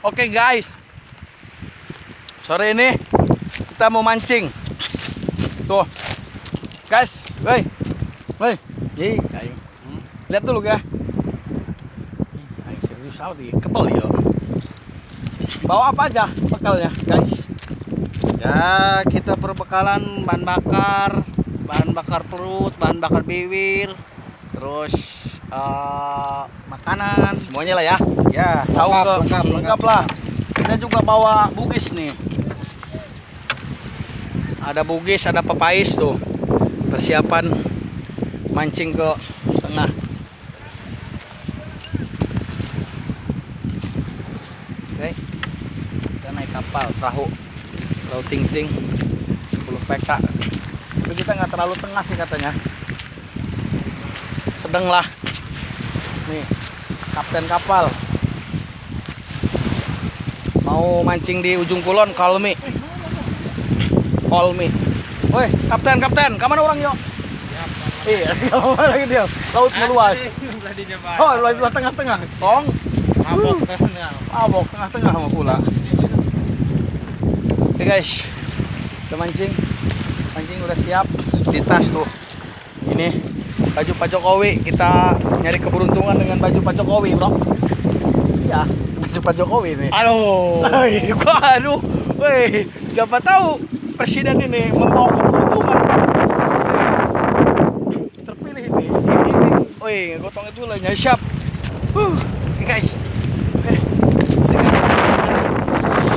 Oke guys, sore ini kita mau mancing. Tuh, guys, woi, ayo. Lihat dulu ya. Ayo serius amat ya, kebal ya. Bawa apa aja bekalnya, guys? Ya, kita perbekalan bahan bakar perut, bahan bakar bibir, terus makanan, Semuanya lah ya. ya, Lengkap lah. Kita juga bawa bugis nih. Ada bugis, ada pepais tuh. Persiapan mancing ke tengah. Oke. Kita naik kapal perahu ting-ting 10 PK. Tapi kita nggak terlalu tengah sih katanya. Sedang lah. Nih, kapten kapal mau mancing di ujung kulon. Call me. Woi, kapten, kemana orang yuk? Iya, kemana lagi dia? Laut meluas. Oh, luas tengah-tengah. Tong. Mabok tengah-tengah sama pula. Oke guys, kita mancing udah siap di tas tuh. Ini baju Pak Jokowi, kita nyari keberuntungan dengan baju Pak Jokowi, bro. Iya, baju Pak Jokowi nih. Aduh, woi, siapa tahu presiden ini membawa keberuntungan, Pak. Terpilih ini. Woi, gotong itu lah, siap. Oke guys.